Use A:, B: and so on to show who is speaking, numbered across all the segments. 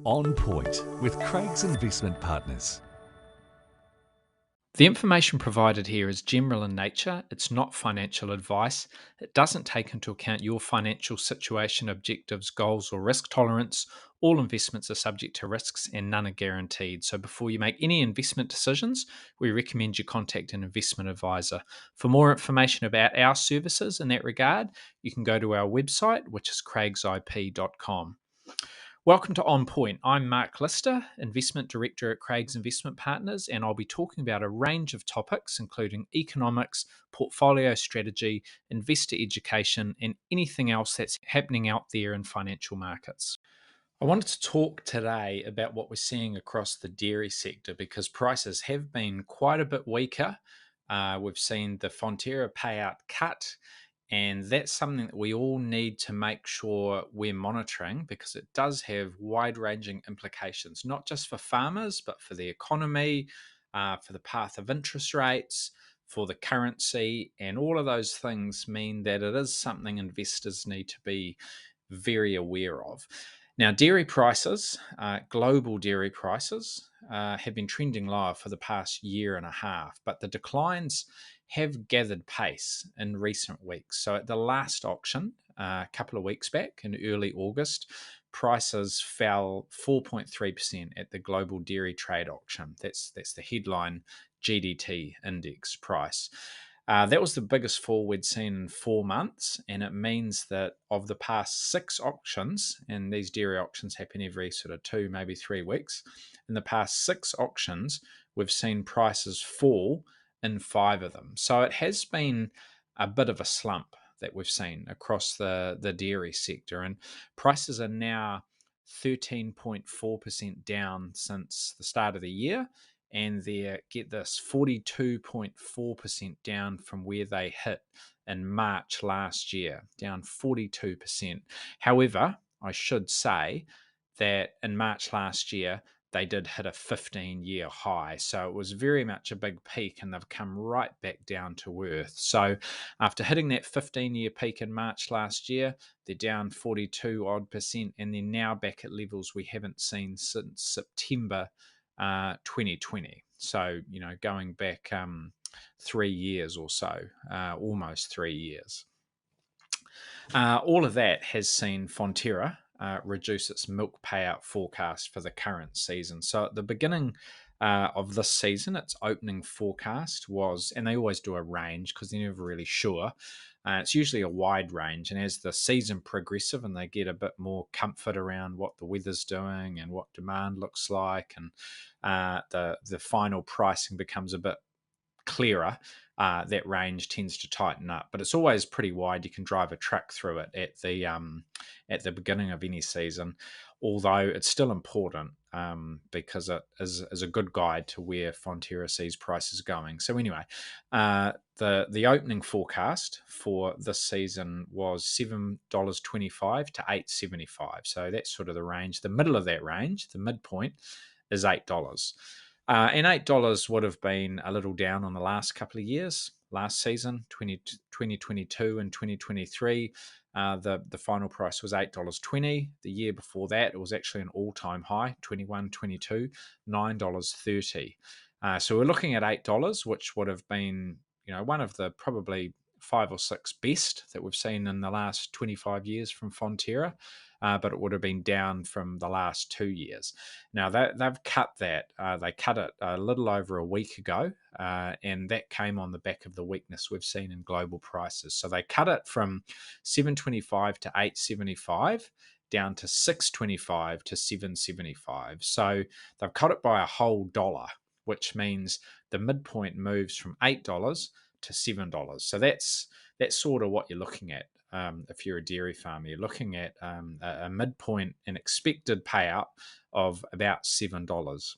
A: On Point with Craig's Investment Partners.
B: The information provided here is general in nature. It's not financial advice. It doesn't take into account your financial situation, objectives, goals, or risk tolerance. All investments are subject to risks and none are guaranteed. So before you make any investment decisions, we recommend you contact an investment advisor. For more information about our services in that regard, you can go to our website, which is craigsip.com. Welcome to On Point. I'm Mark Lister, Investment Director at Craig's Investment Partners, and I'll be talking about a range of topics, including economics, portfolio strategy, investor education, and anything else that's happening out there in financial markets. I wanted to talk today about what we're seeing across the dairy sector because prices have been quite a bit weaker. We've seen the Fonterra payout cut, and that's something that we all need to make sure we're monitoring because it does have wide ranging implications, not just for farmers, but for the economy, for the path of interest rates, for the currency. And all of those things mean that it is something investors need to be very aware of. Now, dairy prices, global dairy prices, have been trending lower for the past year and a half, but the declines have gathered pace in recent weeks. So at the last auction, a couple of weeks back in early August, prices fell 4.3% at the global dairy trade auction. That's the headline GDT index price. That was the biggest fall we'd seen in 4 months, and it means that of the past 6 auctions, and these dairy auctions happen every sort of 2, maybe 3 weeks, in the past 6 auctions, we've seen prices fall in 5 of them. So it has been a bit of a slump that we've seen across the dairy sector, and prices are now 13.4% down since the start of the year, and they're, get this, 42.4% down from where they hit in March last year, down 42%. However, I should say that in March last year, they did hit a 15-year high. So it was very much a big peak, and they've come right back down to earth. So after hitting that 15-year peak in March last year, they're down 42 odd percent, and they're now back at levels we haven't seen since September 2020. So, going back 3 years or so, almost 3 years. All of that has seen Fonterra reduce its milk payout forecast for the current season. So at the beginning of this season, its opening forecast was, and they always do a range because they're never really sure. It's usually a wide range, and as the season progresses and they get a bit more comfort around what the weather's doing and what demand looks like, and the final pricing becomes a bit clearer, that range tends to tighten up. But it's always pretty wide. You can drive a truck through it at the beginning of any season, although it's still important because it is a good guide to where Fonterra sees prices going. So anyway, the opening forecast for this season was $7.25 to $8.75. So that's sort of the range. The middle of that range, the midpoint, is $8. And $8 would have been a little down on the last couple of years. Last season, 2022 and 2023, the final price was $8.20. The year before that, it was actually an all-time high, 21-22, $9.30. So we're looking at $8, which would have been, one of the probably 5 or 6 best that we've seen in the last 25 years from Fonterra, but it would have been down from the last 2 years. Now, they've cut that. They cut it a little over a week ago, and that came on the back of the weakness we've seen in global prices. So they cut it from $7.25 to $8.75 down to $6.25 to $7.75. So they've cut it by a whole dollar, which means the midpoint moves from $8 to $7. So that's sort of what you're looking at. If you're a dairy farmer, you're looking at a midpoint, an expected payout of about $7.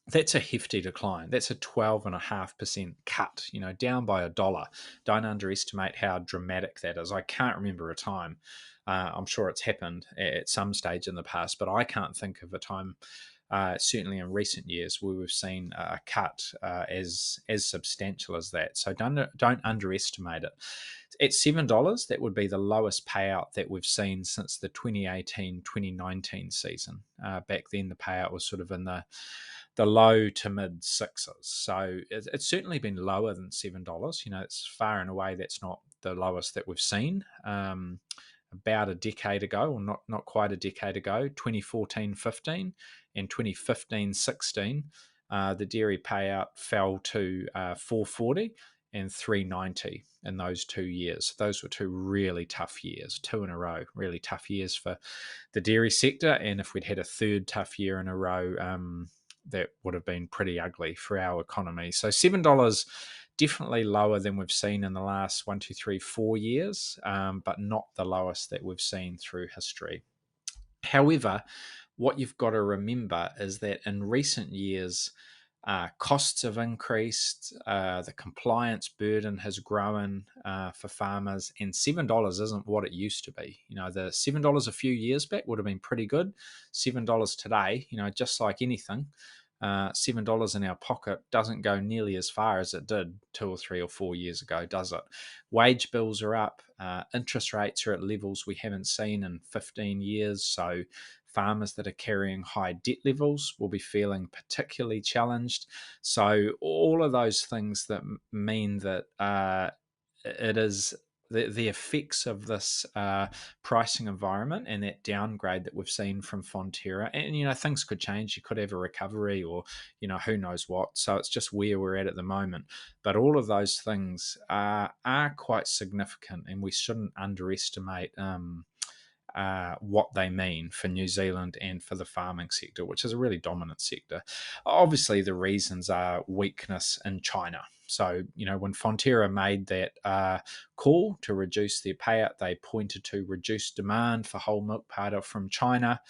B: That's a hefty decline. That's a 12.5% cut, down by a dollar. Don't underestimate how dramatic that is. I can't remember a time. I'm sure it's happened at some stage in the past, but I can't think of a time certainly in recent years where we've seen a cut as substantial as that. So don't underestimate it. At $7, that would be the lowest payout that we've seen since the 2018-2019 season. Back then, the payout was sort of in the low to mid sixes. So it's certainly been lower than $7. It's far and away that's not the lowest that we've seen. About a decade ago, or not quite a decade ago, 2014-15 and 2015-16, the dairy payout fell to $4.40 and $3.90 in those 2 years. Those were two really tough years, two in a row, really tough years for the dairy sector. And if we'd had a third tough year in a row, that would have been pretty ugly for our economy. So $7 definitely lower than we've seen in the last 1, 2, 3, 4 years, but not the lowest that we've seen through history. However, what you've got to remember is that in recent years, costs have increased, the compliance burden has grown for farmers, and $7 isn't what it used to be. The $7 a few years back would have been pretty good. $7 today, just like anything, $7 in our pocket doesn't go nearly as far as it did 2 or 3 or 4 years ago, does it? Wage bills are up, interest rates are at levels we haven't seen in 15 years, so farmers that are carrying high debt levels will be feeling particularly challenged. So all of those things that mean that it is the effects of this pricing environment and that downgrade that we've seen from Fonterra, and things could change. You could have a recovery, or who knows what. So it's just where we're at the moment. But all of those things are quite significant, and we shouldn't underestimate what they mean for New Zealand and for the farming sector, which is a really dominant sector. Obviously, the reasons are weakness in China. So, when Fonterra made that call to reduce their payout, they pointed to reduced demand for whole milk powder from China.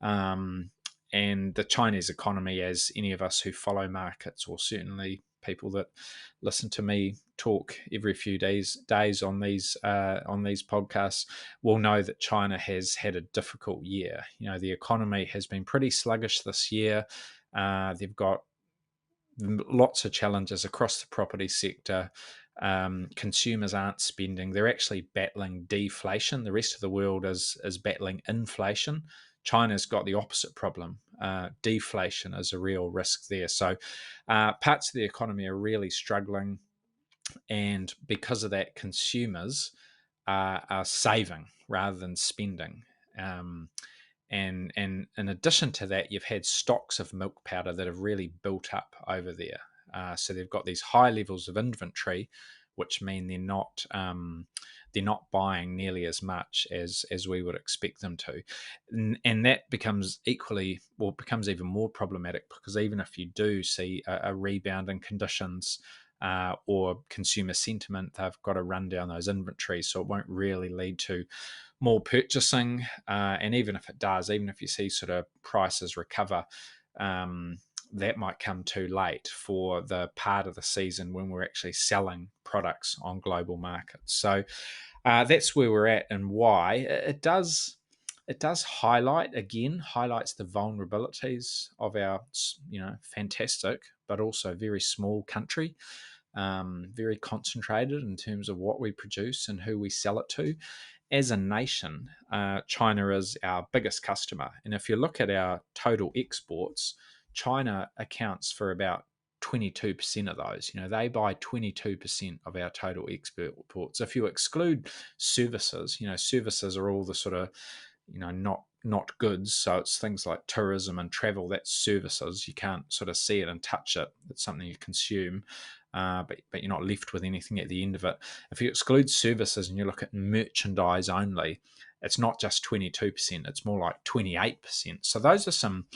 B: And the Chinese economy, as any of us who follow markets, or certainly people that listen to me talk every few days on these podcasts, will know that China has had a difficult year. The economy has been pretty sluggish this year. They've got lots of challenges across the property sector. Consumers aren't spending. They're actually battling deflation. The rest of the world is battling inflation. China's got the opposite problem. Deflation is a real risk there. So parts of the economy are really struggling. And because of that, consumers are saving rather than spending. And in addition to that, you've had stocks of milk powder that have really built up over there. So they've got these high levels of inventory, which mean they're not buying nearly as much as we would expect them to. And that becomes even more problematic, because even if you do see a rebound in conditions or consumer sentiment, they've got to run down those inventories, so it won't really lead to more purchasing. And even if it does, even if you see sort of prices recover, that might come too late for the part of the season when we're actually selling products on global markets. So that's where we're at, and why it does highlights the vulnerabilities of our fantastic but also very small country, very concentrated in terms of what we produce and who we sell it to. As a nation, China is our biggest customer, and if you look at our total exports, China accounts for about 22% of those. They buy 22% of our total exports. If you exclude services, services are all the sort of, not goods. So it's things like tourism and travel. That's services. You can't sort of see it and touch it. It's something you consume, but you're not left with anything at the end of it. If you exclude services and you look at merchandise only, it's not just 22%. It's more like 28%. So those are some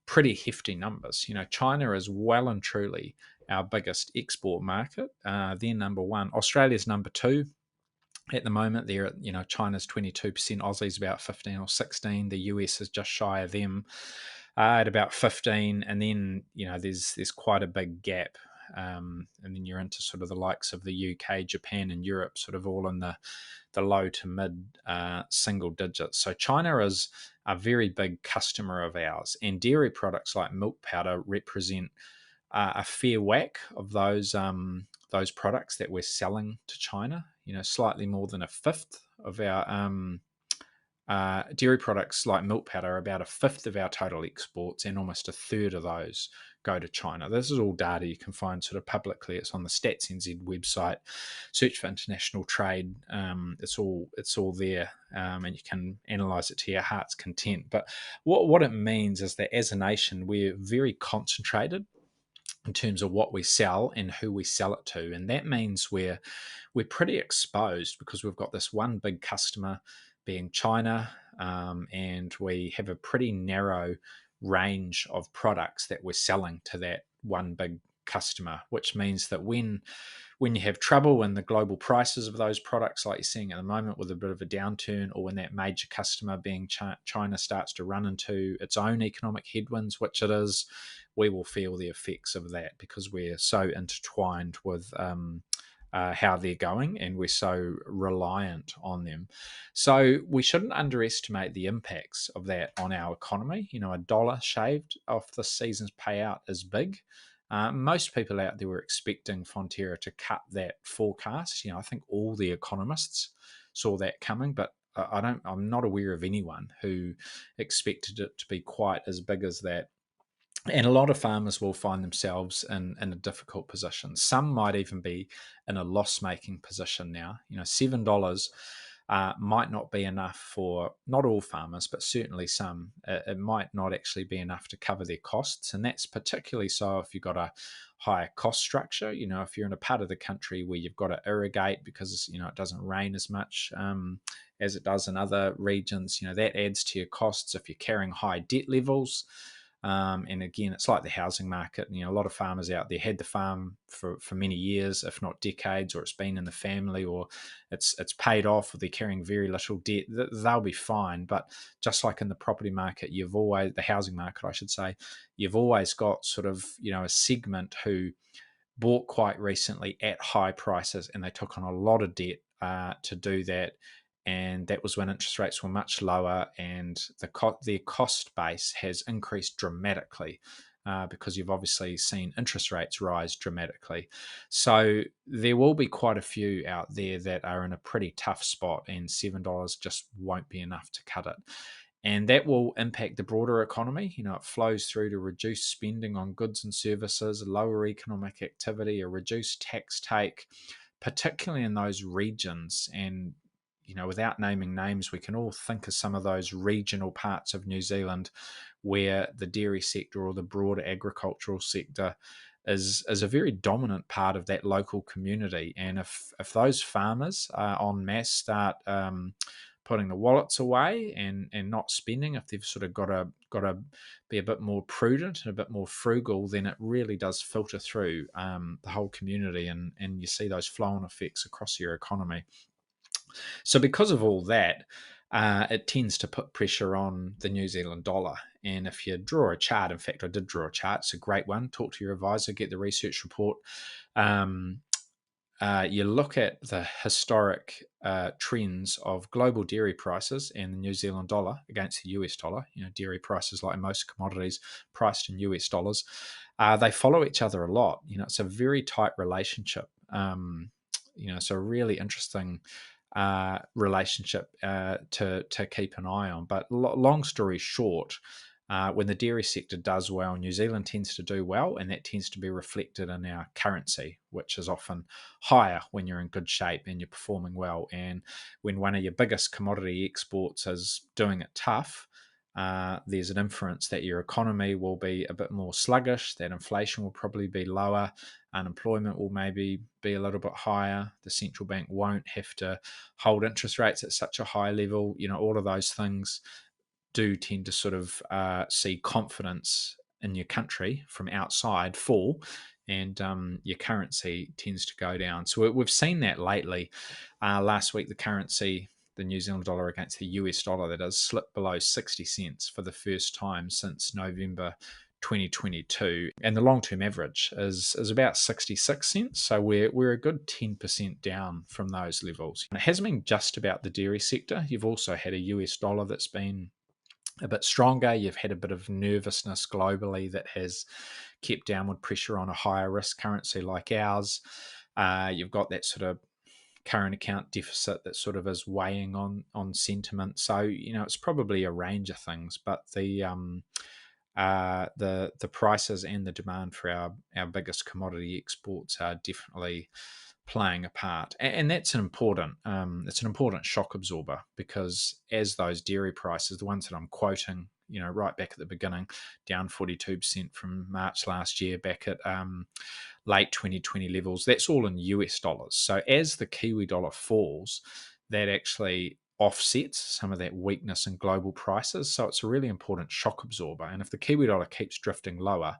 B: pretty hefty numbers. China is well and truly our biggest export market. They're number one. Australia's number two. At the moment, they're at, China's 22%, Aussie's about 15 or 16. The US is just shy of them at about 15. And then, there's quite a big gap and then you're into sort of the likes of the UK, Japan, and Europe, sort of all in the low to mid single digits. So China is a very big customer of ours, and dairy products like milk powder represent a fair whack of those products that we're selling to China. Slightly more than a fifth of our dairy products like milk powder are about a fifth of our total exports, and almost a third of those go to China. This is all data you can find sort of publicly. It's on the Stats NZ website. Search for international trade. It's all there, and you can analyze it to your heart's content. But what it means is that as a nation, we're very concentrated in terms of what we sell and who we sell it to, and that means we're pretty exposed because we've got this one big customer being China, and we have a pretty narrow range of products that we're selling to that one big customer, which means that when you have trouble in the global prices of those products, like you're seeing at the moment with a bit of a downturn, or when that major customer being China starts to run into its own economic headwinds, which it is, we will feel the effects of that because we're so intertwined with how they're going, and we're so reliant on them. So we shouldn't underestimate the impacts of that on our economy. A dollar shaved off this season's payout is big. Most people out there were expecting Fonterra to cut that forecast. I think all the economists saw that coming, but I'm not aware of anyone who expected it to be quite as big as that. And a lot of farmers will find themselves in a difficult position. Some might even be in a loss-making position now. $7 might not be enough for not all farmers, but certainly some. It might not actually be enough to cover their costs, and that's particularly so if you've got a higher cost structure. If you're in a part of the country where you've got to irrigate because it doesn't rain as much as it does in other regions, that adds to your costs. If you're carrying high debt levels. And again, it's like the housing market. A lot of farmers out there had the farm for many years, if not decades, or it's been in the family, or it's paid off, or they're carrying very little debt. They'll be fine. But just like in the property market, the housing market, I should say, you've always got sort of a segment who bought quite recently at high prices, and they took on a lot of debt to do that. And that was when interest rates were much lower, and their cost base has increased dramatically because you've obviously seen interest rates rise dramatically. So there will be quite a few out there that are in a pretty tough spot, and $7 just won't be enough to cut it. And that will impact the broader economy. It flows through to reduced spending on goods and services, lower economic activity, a reduced tax take, particularly in those regions. And without naming names, we can all think of some of those regional parts of New Zealand where the dairy sector or the broader agricultural sector is a very dominant part of that local community. And if those farmers en masse start putting the wallets away and not spending, if they've sort of got to be a bit more prudent and a bit more frugal, then it really does filter through the whole community, and you see those flow-on effects across your economy. So because of all that, it tends to put pressure on the New Zealand dollar. And if you draw a chart, in fact, I did draw a chart. It's a great one. Talk to your advisor, get the research report. You look at the historic trends of global dairy prices and the New Zealand dollar against the US dollar. Dairy prices, like most commodities, priced in US dollars. They follow each other a lot. It's a very tight relationship. It's a really interesting relationship to keep an eye on. But long story short, when the dairy sector does well, New Zealand tends to do well, and that tends to be reflected in our currency, which is often higher when you're in good shape and you're performing well. And when one of your biggest commodity exports is doing it tough, there's an inference that your economy will be a bit more sluggish, that inflation will probably be lower, unemployment will maybe be a little bit higher, the central bank won't have to hold interest rates at such a high level. All of those things do tend to sort of see confidence in your country from outside fall, and your currency tends to go down. So we've seen that lately. Last week, the New Zealand dollar against the US dollar, that has slipped below 60 cents for the first time since November 2022, and the long-term average is about 66 cents. So we're a good 10% down from those levels. And it hasn't been just about the dairy sector. You've also had a US dollar that's been a bit stronger. You've had a bit of nervousness globally that has kept downward pressure on a higher risk currency like ours. You've got that sort of current account deficit that sort of is weighing on sentiment. So it's probably a range of things, but the prices and the demand for our biggest commodity exports are definitely playing a part, and that's an important it's an important shock absorber, because as those dairy prices, the ones that I'm quoting, right back at the beginning, down 42% from March last year, back at late 2020 levels, that's all in US dollars. So as the Kiwi dollar falls, that actually offsets some of that weakness in global prices. So it's a really important shock absorber. And if the Kiwi dollar keeps drifting lower,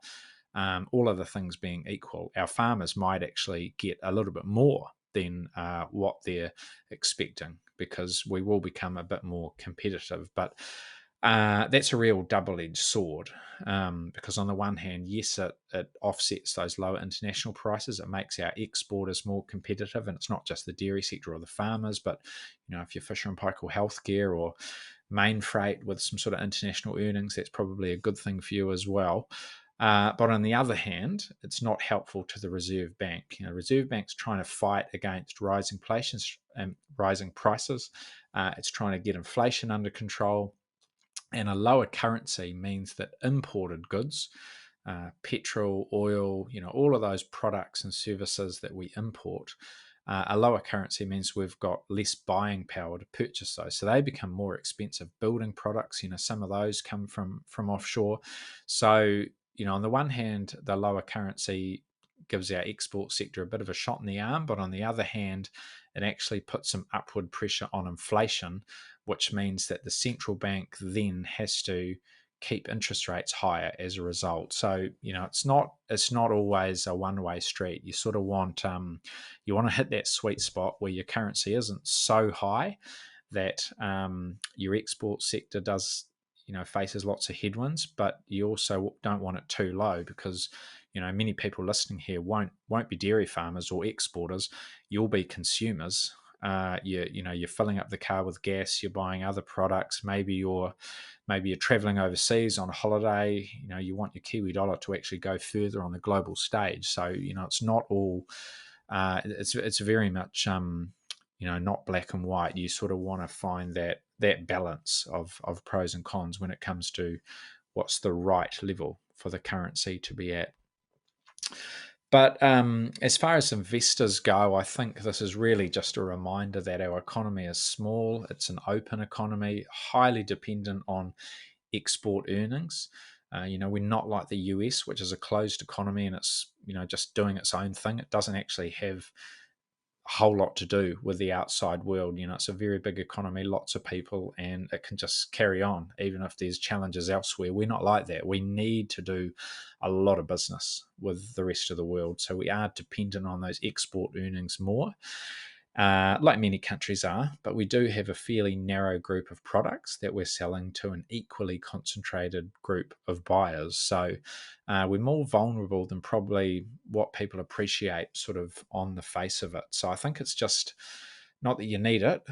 B: all other things being equal, our farmers might actually get a little bit more than what they're expecting, because we will become a bit more competitive. But that's a real double-edged sword, because on the one hand, yes, it offsets those lower international prices. It makes our exporters more competitive, and it's not just the dairy sector or the farmers, but if you're Fisher and Paykel Healthcare or main freight with some sort of international earnings, that's probably a good thing for you as well. But on the other hand, it's not helpful to the Reserve Bank. Reserve Bank's trying to fight against rising inflation and rising prices. It's trying to get inflation under control. And a lower currency means that imported goods, petrol, oil, all of those products and services that we import, a lower currency means we've got less buying power to purchase those. So they become more expensive. Building products, some of those come from offshore. So, on the one hand, the lower currency gives our export sector a bit of a shot in the arm, but on the other hand, it actually puts some upward pressure on inflation, which means that the central bank then has to keep interest rates higher as a result. So it's not always a one-way street. You sort of want you want to hit that sweet spot where your currency isn't so high that your export sector does faces lots of headwinds, but you also don't want it too low, because many people listening here won't be dairy farmers or exporters. You'll be consumers. You're filling up the car with gas. You're buying other products. Maybe you're traveling overseas on a holiday. You want your Kiwi dollar to actually go further on the global stage. So it's not all. It's very much not black and white. You sort of want to find that balance of pros and cons when it comes to what's the right level for the currency to be at. But as far as investors go, I think this is really just a reminder that our economy is small. It's an open economy, highly dependent on export earnings. We're not like the US, which is a closed economy and it's just doing its own thing. It doesn't actually have a whole lot to do with the outside world. It's a very big economy, lots of people, and it can just carry on even if there's challenges elsewhere. We're not like that. We need to do a lot of business with the rest of the world, so we are dependent on those export earnings more, like many countries are, but we do have a fairly narrow group of products that we're selling to an equally concentrated group of buyers. So we're more vulnerable than probably what people appreciate sort of on the face of it. So I think it's just not that you need it,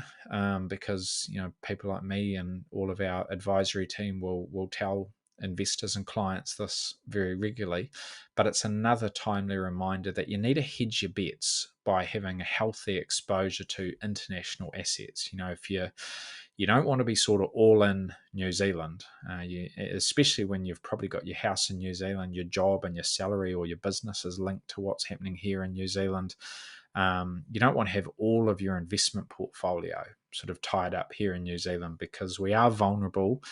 B: because people like me and all of our advisory team will tell investors and clients this very regularly, but it's another timely reminder that you need to hedge your bets by having a healthy exposure to international assets. If you don't want to be sort of all in New Zealand, especially when you've probably got your house in New Zealand, your job and your salary or your business is linked to what's happening here in New Zealand. You don't want to have all of your investment portfolio sort of tied up here in New Zealand, because we are vulnerable.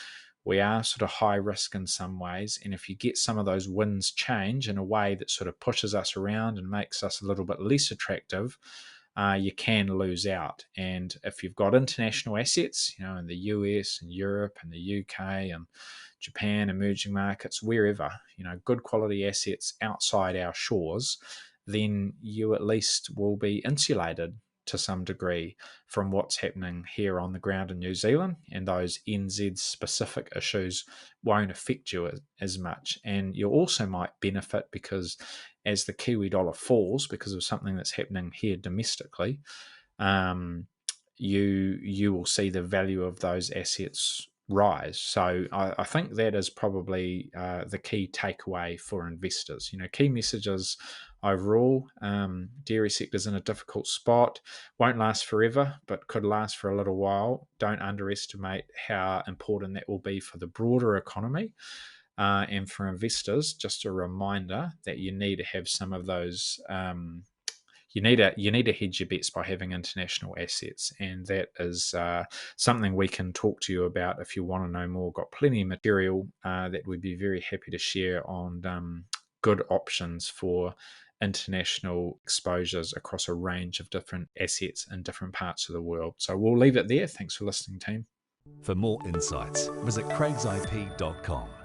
B: We are sort of high risk in some ways. And if you get some of those winds change in a way that sort of pushes us around and makes us a little bit less attractive, you can lose out. And if you've got international assets, in the US and Europe and the UK and Japan, emerging markets, wherever, good quality assets outside our shores, then you at least will be insulated to some degree from what's happening here on the ground in New Zealand, and those NZ specific issues won't affect you as much. And you also might benefit because as the Kiwi dollar falls because of something that's happening here domestically, you will see the value of those assets rise. So I think that is probably the key takeaway for investors. Key messages overall: dairy sector's in a difficult spot, won't last forever, but could last for a little while. Don't underestimate how important that will be for the broader economy. And for investors, just a reminder that you need to have some of those. You need to hedge your bets by having international assets, and that is something we can talk to you about if you want to know more. Got plenty of material that we'd be very happy to share on good options for international exposures across a range of different assets in different parts of the world. So we'll leave it there. Thanks for listening, team.
A: For more insights, visit craigsip.com.